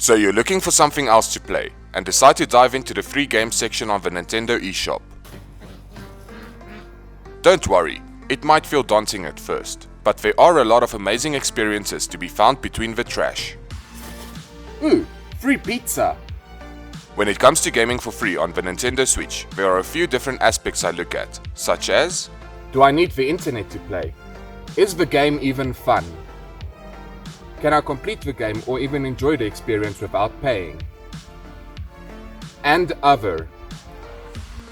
So you're looking for something else to play and decide to dive into the free games section of the Nintendo eShop. Don't worry, it might feel daunting at first, but there are a lot of amazing experiences to be found between the trash. Ooh, free pizza! When it comes to gaming for free on the Nintendo Switch, there are a few different aspects I look at, such as: do I need the internet to play? Is the game even fun? Can I complete the game or even enjoy the experience without paying? And other.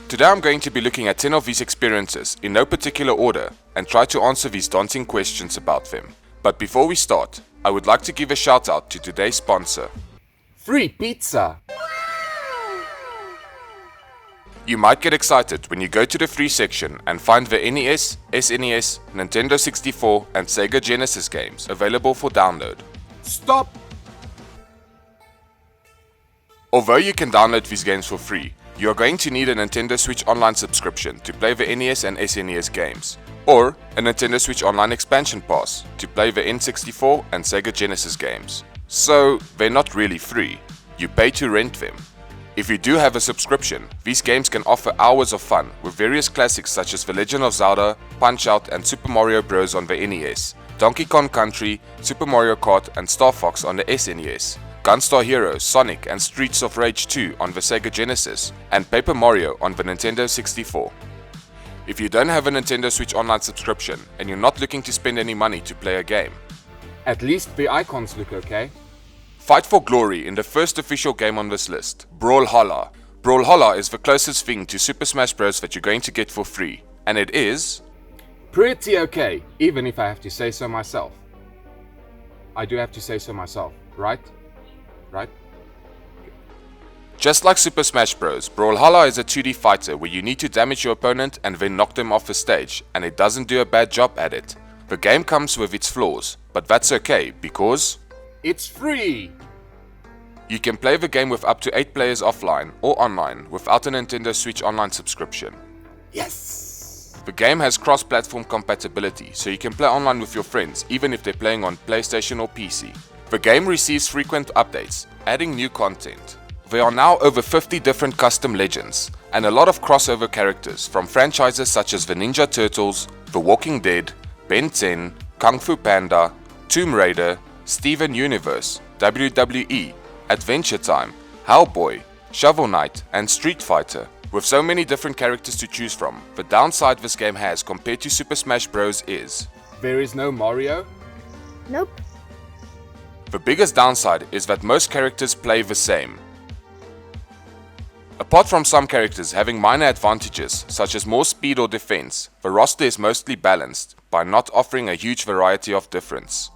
Today I'm going to be looking at 10 of these experiences in no particular order and try to answer these daunting questions about them. But before we start, I would like to give a shout out to today's sponsor. Free pizza! You might get excited when you go to the free section and find the NES, SNES, Nintendo 64 and Sega Genesis games available for download. Stop! Although you can download these games for free, you are going to need a Nintendo Switch Online subscription to play the NES and SNES games, or a Nintendo Switch Online expansion pass to play the N64 and Sega Genesis games. So they're not really free, you pay to rent them. If you do have a subscription, these games can offer hours of fun with various classics such as The Legend of Zelda, Punch-Out and Super Mario Bros. On the NES, Donkey Kong Country, Super Mario Kart and Star Fox on the SNES, Gunstar Heroes, Sonic and Streets of Rage 2 on the Sega Genesis, and Paper Mario on the Nintendo 64. If you don't have a Nintendo Switch Online subscription and you're not looking to spend any money to play a game, at least the icons look okay. Fight for glory in the first official game on this list, Brawlhalla. Brawlhalla is the closest thing to Super Smash Bros. That you're going to get for free, and it is pretty okay, even if I have to say so myself. I do have to say so myself, right? Right? Just like Super Smash Bros., Brawlhalla is a 2D fighter where you need to damage your opponent and then knock them off the stage, and it doesn't do a bad job at it. The game comes with its flaws, but that's okay because it's free! You can play the game with up to 8 players offline or online without a Nintendo Switch Online subscription. Yes! The game has cross-platform compatibility, so you can play online with your friends even if they're playing on PlayStation or PC. The game receives frequent updates, adding new content. There are now over 50 different custom legends, and a lot of crossover characters from franchises such as the Ninja Turtles, The Walking Dead, Ben 10, Kung Fu Panda, Tomb Raider, Steven Universe, WWE, Adventure Time, Hellboy, Shovel Knight and Street Fighter. With so many different characters to choose from, the downside this game has compared to Super Smash Bros. Is there is no Mario? Nope. The biggest downside is that most characters play the same. Apart from some characters having minor advantages such as more speed or defense, the roster is mostly balanced by not offering a huge variety of difference.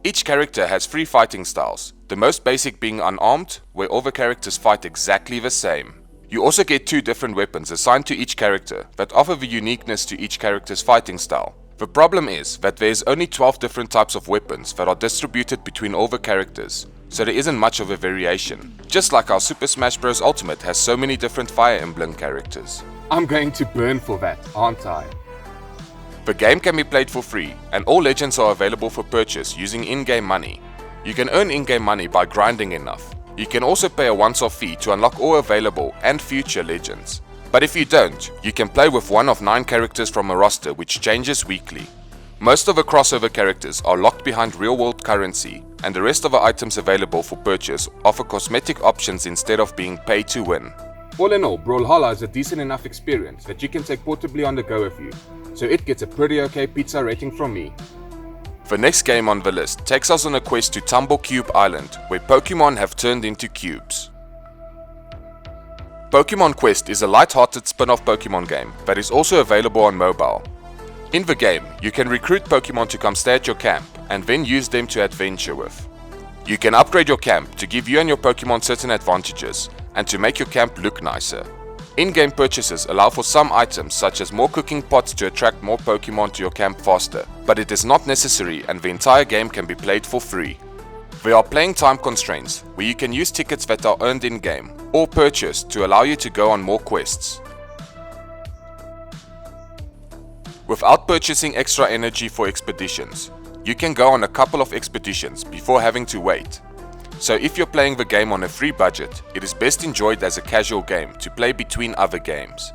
Each character has 3 fighting styles, the most basic being unarmed, where all the characters fight exactly the same. You also get 2 different weapons assigned to each character that offer the uniqueness to each character's fighting style. The problem is that there is only 12 different types of weapons that are distributed between all the characters, so there isn't much of a variation. Just like how Super Smash Bros. Ultimate has so many different Fire Emblem characters. I'm going to burn for that, aren't I? The game can be played for free, and all legends are available for purchase using in-game money. You can earn in-game money by grinding enough. You can also pay a once-off fee to unlock all available and future legends. But if you don't, you can play with one of 9 characters from a roster which changes weekly. Most of the crossover characters are locked behind real-world currency, and the rest of the items available for purchase offer cosmetic options instead of being pay to win. All in all, Brawlhalla is a decent enough experience that you can take portably on the go with you, so it gets a pretty okay pizza rating from me. The next game on the list takes us on a quest to Tumble Cube Island, where Pokémon have turned into cubes. Pokémon Quest is a light-hearted spin-off Pokémon game that is also available on mobile. In the game, you can recruit Pokémon to come stay at your camp and then use them to adventure with. You can upgrade your camp to give you and your Pokémon certain advantages and to make your camp look nicer. In-game purchases allow for some items such as more cooking pots to attract more Pokémon to your camp faster, but it is not necessary and the entire game can be played for free. There are playing time constraints where you can use tickets that are earned in-game or purchased to allow you to go on more quests. Without purchasing extra energy for expeditions, you can go on a couple of expeditions before having to wait. so if you're playing the game on a free budget, it is best enjoyed as a casual game to play between other games.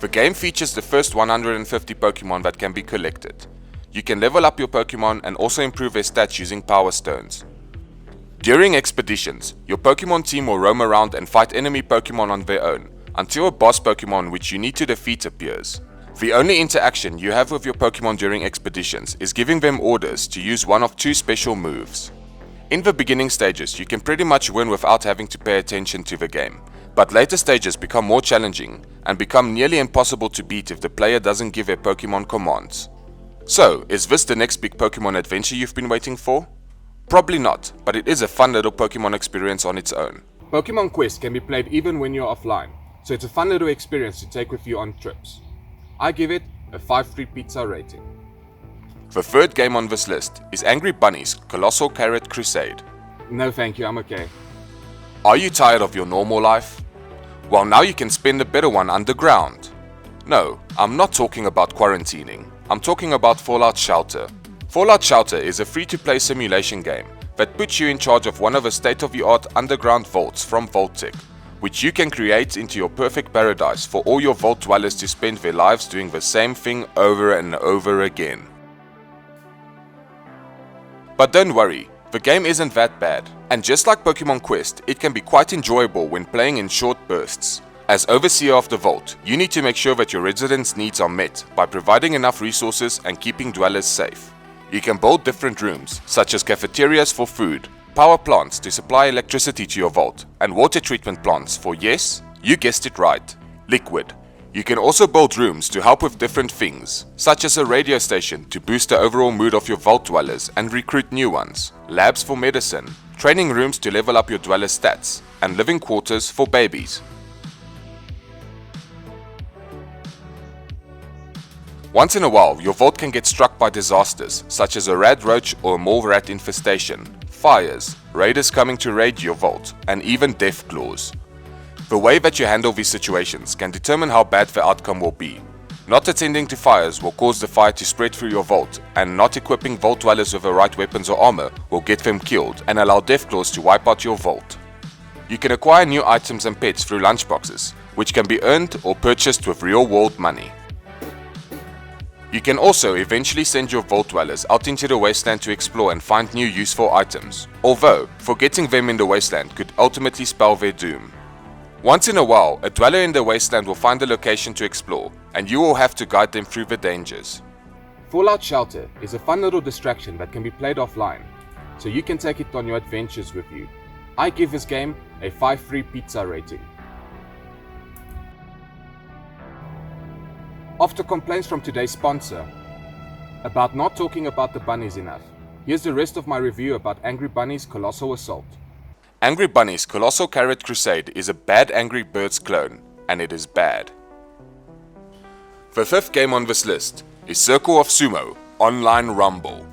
The game features the first 150 Pokémon that can be collected. You can level up your Pokémon and also improve their stats using Power Stones. During expeditions, your Pokémon team will roam around and fight enemy Pokémon on their own, until a boss Pokémon which you need to defeat appears. The only interaction you have with your Pokémon during expeditions is giving them orders to use one of two special moves. In the beginning stages, you can pretty much win without having to pay attention to the game, but later stages become more challenging and become nearly impossible to beat if the player doesn't give their Pokémon commands. So, is this the next big Pokémon adventure you've been waiting for? Probably not, but it is a fun little Pokémon experience on its own. Pokémon Quest can be played even when you're offline, so it's a fun little experience to take with you on trips. I give it a 5 free pizza rating. The third game on this list is Angry Bunnies Colossal Crusade. No thank you, I'm okay. Are you tired of your normal life? Well, now you can spend a better one underground. No, I'm not talking about quarantining. I'm talking about Fallout Shelter. Fallout Shelter is a free-to-play simulation game that puts you in charge of one of the state-of-the-art underground vaults from Vault-Tec, which you can create into your perfect paradise for all your vault dwellers to spend their lives doing the same thing over and over again. But don't worry, the game isn't that bad, and just like Pokémon Quest, it can be quite enjoyable when playing in short bursts. As overseer of the vault, you need to make sure that your residents' needs are met by providing enough resources and keeping dwellers safe. You can build different rooms, such as cafeterias for food, power plants to supply electricity to your vault, and water treatment plants for, yes, you guessed it right, liquid. You can also build rooms to help with different things, such as a radio station to boost the overall mood of your vault dwellers and recruit new ones, labs for medicine, training rooms to level up your dwellers' stats, and living quarters for babies. Once in a while, your vault can get struck by disasters, such as a rad roach or a mole rat infestation, fires, raiders coming to raid your vault, and even death claws. The way that you handle these situations can determine how bad the outcome will be. Not attending to fires will cause the fire to spread through your vault, and not equipping vault dwellers with the right weapons or armor will get them killed and allow death claws to wipe out your vault. You can acquire new items and pets through lunchboxes, which can be earned or purchased with real-world money. You can also eventually send your vault dwellers out into the wasteland to explore and find new useful items, although forgetting them in the wasteland could ultimately spell their doom. Once in a while, a dweller in the wasteland will find a location to explore, and you will have to guide them through the dangers. Fallout Shelter is a fun little distraction that can be played offline, so you can take it on your adventures with you. I give this game a 5 free pizza rating. After complaints from today's sponsor about not talking about the bunnies enough, here's the rest of my review about Angry Bunnies Colossal Assault. Angry Bunnies Colossal Crusade is a bad Angry Birds clone, and it is bad. The fifth game on this list is Circle of Sumo Online Rumble.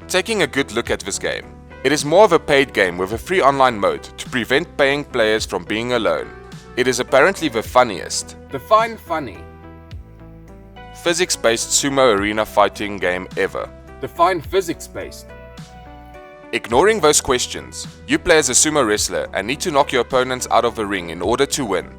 Taking a good look at this game, it is more of a paid game with a free online mode to prevent paying players from being alone. It is apparently the funniest. Define funny. Physics-based sumo arena fighting game ever. Define physics-based. Ignoring those questions, you play as a sumo wrestler and need to knock your opponents out of the ring in order to win.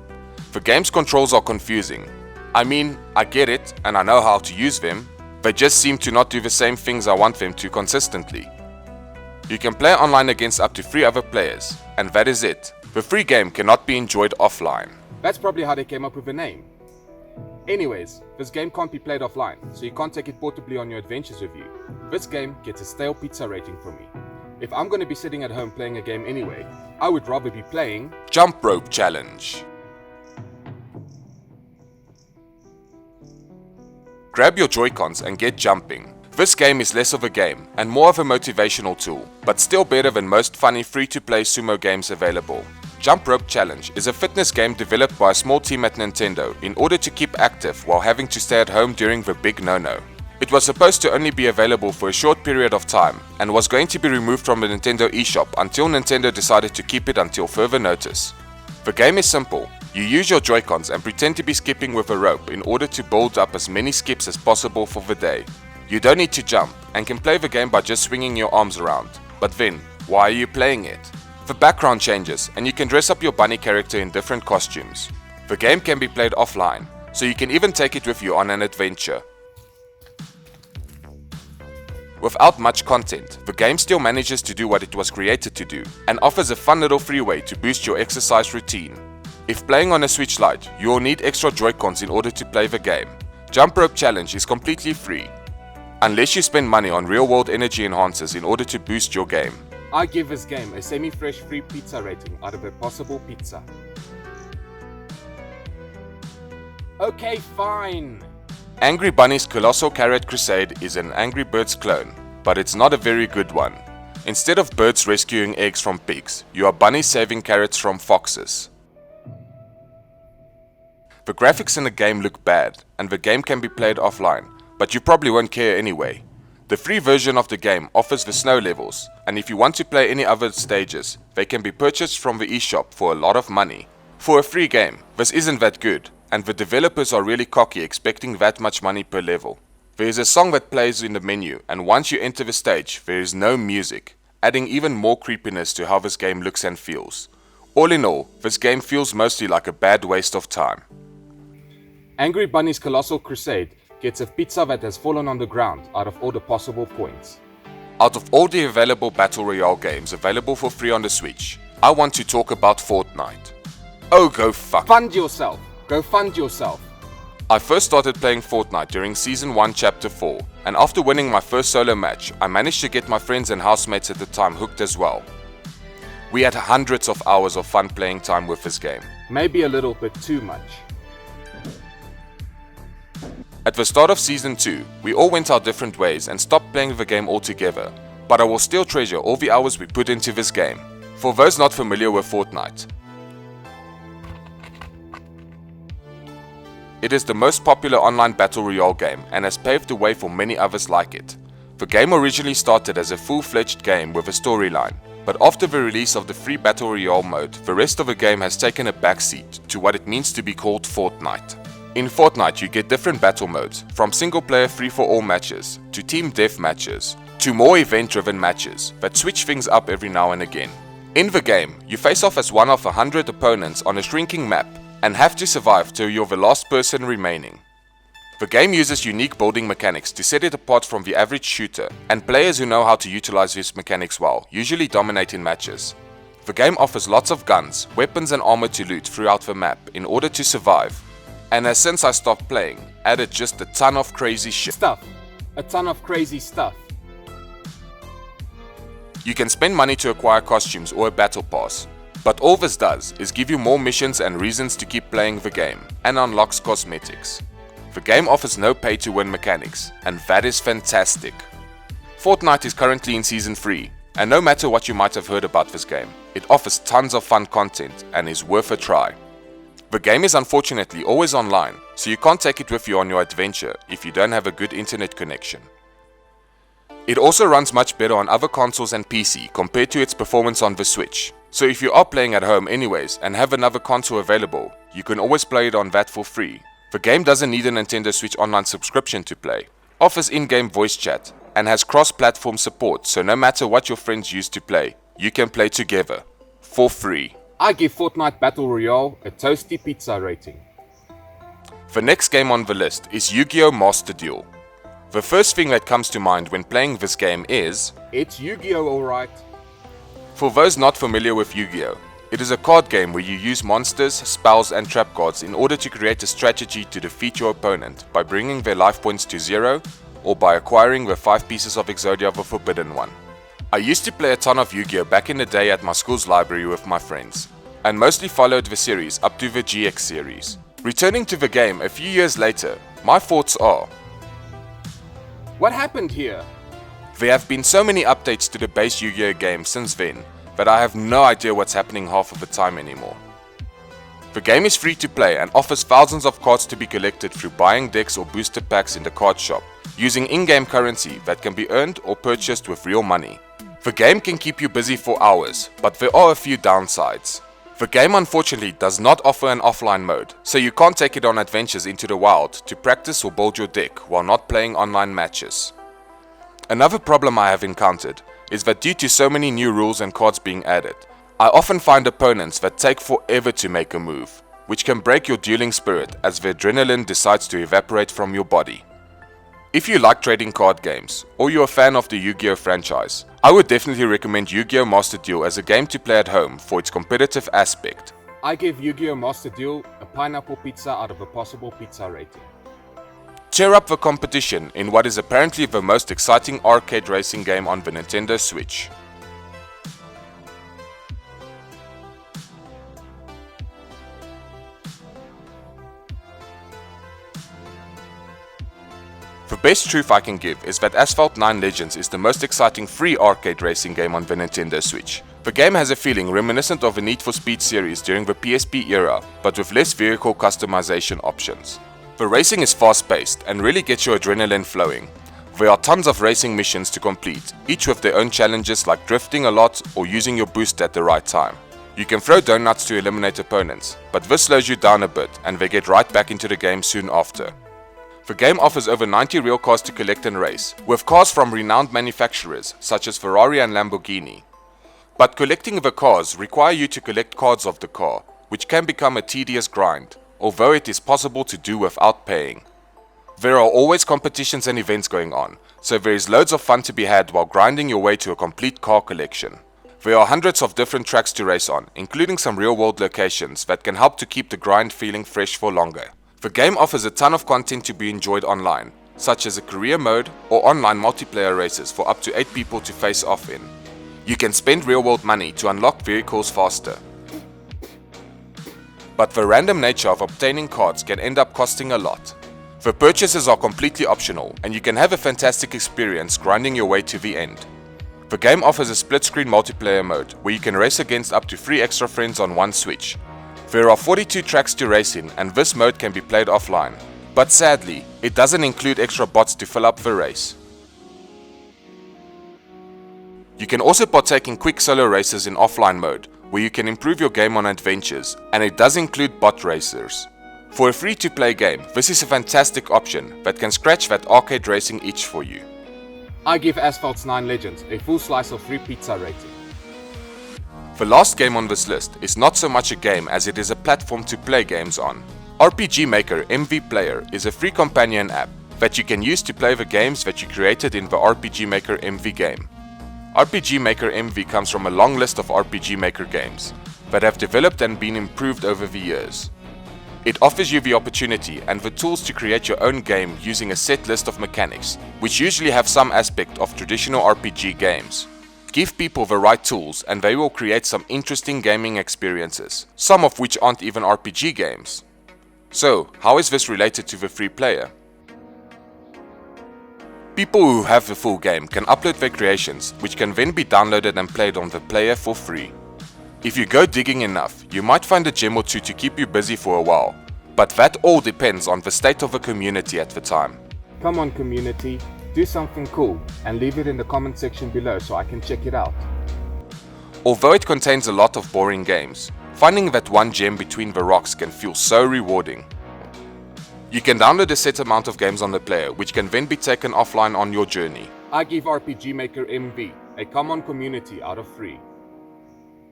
The game's controls are confusing. I mean, I get it and I know how to use them, they just seem to not do the same things I want them to consistently. You can play online against up to 3 other players, and that is it. The free game cannot be enjoyed offline. That's probably how they came up with the name. Anyways, this game can't be played offline, so you can't take it portably on your adventures with you. This game gets a stale pizza rating from me. If I'm going to be sitting at home playing a game anyway, I would rather be playing Jump Rope Challenge. Grab your Joy-Cons and get jumping. This game is less of a game and more of a motivational tool, but still better than most funny free-to-play sumo games available. Jump Rope Challenge is a fitness game developed by a small team at Nintendo in order to keep active while having to stay at home during the big no-no. It was supposed to only be available for a short period of time and was going to be removed from the Nintendo eShop until Nintendo decided to keep it until further notice. The game is simple. You use your Joy-Cons and pretend to be skipping with a rope in order to build up as many skips as possible for the day. You don't need to jump and can play the game by just swinging your arms around. But then, why are you playing it? The background changes and you can dress up your bunny character in different costumes. The game can be played offline, so you can even take it with you on an adventure. Without much content, the game still manages to do what it was created to do and offers a fun little free way to boost your exercise routine. If playing on a Switch Lite, you will need extra Joy-Cons in order to play the game. Jump Rope Challenge is completely free, unless you spend money on real-world energy enhancers in order to boost your game. I give this game a semi-fresh free pizza rating out of a possible pizza. Okay, fine. Angry Bunnies Colossal Carrot Crusade is an Angry Birds clone, but it's not a very good one. Instead of birds rescuing eggs from pigs, you are bunnies saving carrots from foxes. The graphics in the game look bad, and the game can be played offline, but you probably won't care anyway. The free version of the game offers the snow levels, and if you want to play any other stages, they can be purchased from the eShop for a lot of money. For a free game, this isn't that good, and the developers are really cocky expecting that much money per level. There is a song that plays in the menu, and once you enter the stage, there is no music, adding even more creepiness to how this game looks and feels. All in all, this game feels mostly like a bad waste of time. Angry Bunnies Colossal Crusade gets a pizza that has fallen on the ground out of all the possible points. Out of all the available Battle Royale games available for free on the Switch, I want to talk about Fortnite. Oh, go fuck. Fund yourself. Go fund yourself. I first started playing Fortnite during Season 1 Chapter 4, and after winning my first solo match, I managed to get my friends and housemates at the time hooked as well. We had hundreds of hours of fun playing time with this game. Maybe a little bit too much. At the start of Season 2, we all went our different ways and stopped playing the game altogether, but I will still treasure all the hours we put into this game. For those not familiar with Fortnite, it is the most popular online Battle Royale game and has paved the way for many others like it. The game originally started as a full-fledged game with a storyline, but after the release of the free Battle Royale mode, the rest of the game has taken a backseat to what it means to be called Fortnite. In Fortnite, you get different battle modes, from single-player free-for-all matches, to team death matches, to more event-driven matches that switch things up every now and again. In the game, you face off as one of 100 opponents on a shrinking map, and have to survive till you're the last person remaining. The game uses unique building mechanics to set it apart from the average shooter, and players who know how to utilize these mechanics well usually dominate in matches. The game offers lots of guns, weapons and armor to loot throughout the map in order to survive, and has since I stopped playing, added just a ton of crazy shit. A ton of crazy stuff. You can spend money to acquire costumes or a battle pass, but all this does is give you more missions and reasons to keep playing the game, and unlocks cosmetics. The game offers no pay to win mechanics, and that is fantastic. Fortnite is currently in Season 3, and no matter what you might have heard about this game, it offers tons of fun content and is worth a try. The game is unfortunately always online, so you can't take it with you on your adventure if you don't have a good internet connection. It also runs much better on other consoles and PC compared to its performance on the Switch, so if you are playing at home anyways and have another console available, you can always play it on that for free. The game doesn't need a Nintendo Switch Online subscription to play, offers in-game voice chat, and has cross-platform support, so no matter what your friends use to play, you can play together, for free. I give Fortnite Battle Royale a toasty pizza rating. The next game on the list is Yu-Gi-Oh! Master Duel. The first thing that comes to mind when playing this game is... It's Yu-Gi-Oh! Alright. For those not familiar with Yu-Gi-Oh! It is a card game where you use monsters, spells and trap cards in order to create a strategy to defeat your opponent by bringing their life points to 0 or by acquiring the 5 pieces of Exodia of the Forbidden One. I used to play a ton of Yu-Gi-Oh! Back in the day at my school's library with my friends, and mostly followed the series up to the GX series. Returning to the game a few years later, my thoughts are... What happened here? There have been so many updates to the base Yu-Gi-Oh! Game since then, that I have no idea what's happening half of the time anymore. The game is free to play and offers thousands of cards to be collected through buying decks or booster packs in the card shop, using in-game currency that can be earned or purchased with real money. The game can keep you busy for hours, but there are a few downsides. The game unfortunately does not offer an offline mode, so you can't take it on adventures into the wild to practice or build your deck while not playing online matches. Another problem I have encountered is that due to so many new rules and cards being added, I often find opponents that take forever to make a move, which can break your dueling spirit as the adrenaline decides to evaporate from your body. If you like trading card games, or you're a fan of the Yu-Gi-Oh franchise, I would definitely recommend Yu-Gi-Oh! Master Duel as a game to play at home for its competitive aspect. I give Yu-Gi-Oh! Master Duel a pineapple pizza out of a possible pizza rating. Cheer up the competition in what is apparently the most exciting arcade racing game on the Nintendo Switch. The best truth I can give is that Asphalt 9 Legends is the most exciting free arcade racing game on the Nintendo Switch. The game has a feeling reminiscent of the Need for Speed series during the PSP era, but with less vehicle customization options. The racing is fast-paced and really gets your adrenaline flowing. There are tons of racing missions to complete, each with their own challenges like drifting a lot or using your boost at the right time. You can throw donuts to eliminate opponents, but this slows you down a bit and they get right back into the game soon after. The game offers over 90 real cars to collect and race, with cars from renowned manufacturers such as Ferrari and Lamborghini. But collecting the cars require you to collect cards of the car, which can become a tedious grind, although it is possible to do without paying. There are always competitions and events going on, so there is loads of fun to be had while grinding your way to a complete car collection. There are hundreds of different tracks to race on, including some real-world locations that can help to keep the grind feeling fresh for longer. The game offers a ton of content to be enjoyed online, such as a career mode or online multiplayer races for up to 8 people to face off in. You can spend real-world money to unlock vehicles faster. But the random nature of obtaining cards can end up costing a lot. The purchases are completely optional and you can have a fantastic experience grinding your way to the end. The game offers a split-screen multiplayer mode where you can race against up to 3 extra friends on one Switch. There are 42 tracks to race in and this mode can be played offline, but sadly, it doesn't include extra bots to fill up the race. You can also partake in quick solo races in offline mode, where you can improve your game on adventures, and it does include bot racers. For a free-to-play game, this is a fantastic option that can scratch that arcade racing itch for you. I give Asphalt 9 Legends a full slice of free pizza rating. The last game on this list is not so much a game as it is a platform to play games on. RPG Maker MV Player is a free companion app that you can use to play the games that you created in the RPG Maker MV game. RPG Maker MV comes from a long list of RPG Maker games that have developed and been improved over the years. It offers you the opportunity and the tools to create your own game using a set list of mechanics, which usually have some aspect of traditional RPG games. Give people the right tools and they will create some interesting gaming experiences, some of which aren't even RPG games. So, how is this related to the free player? People who have the full game can upload their creations, which can then be downloaded and played on the player for free. If you go digging enough, you might find a gem or two to keep you busy for a while, but that all depends on the state of the community at the time. Come on community, do something cool and leave it in the comment section below so I can check it out. Although it contains a lot of boring games, finding that one gem between the rocks can feel so rewarding. You can download a set amount of games on the player, which can then be taken offline on your journey. I give RPG Maker MV a come on community out of 3.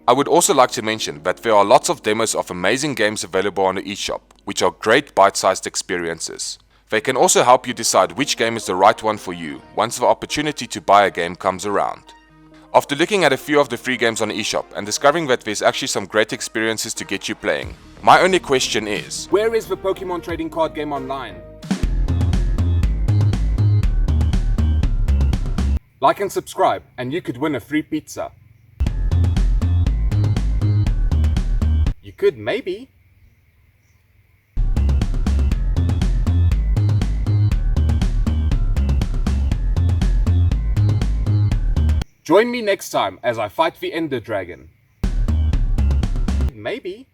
I would also like to mention that there are lots of demos of amazing games available on the Eshop, which are great bite-sized experiences. They can also help you decide which game is the right one for you once the opportunity to buy a game comes around. After looking at a few of the free games on the Eshop and discovering that there's actually some great experiences to get you playing, my only question is, where is the Pokemon trading card game online? Like and subscribe and you could win a free pizza. You could maybe. Join me next time as I fight the Ender Dragon. Maybe.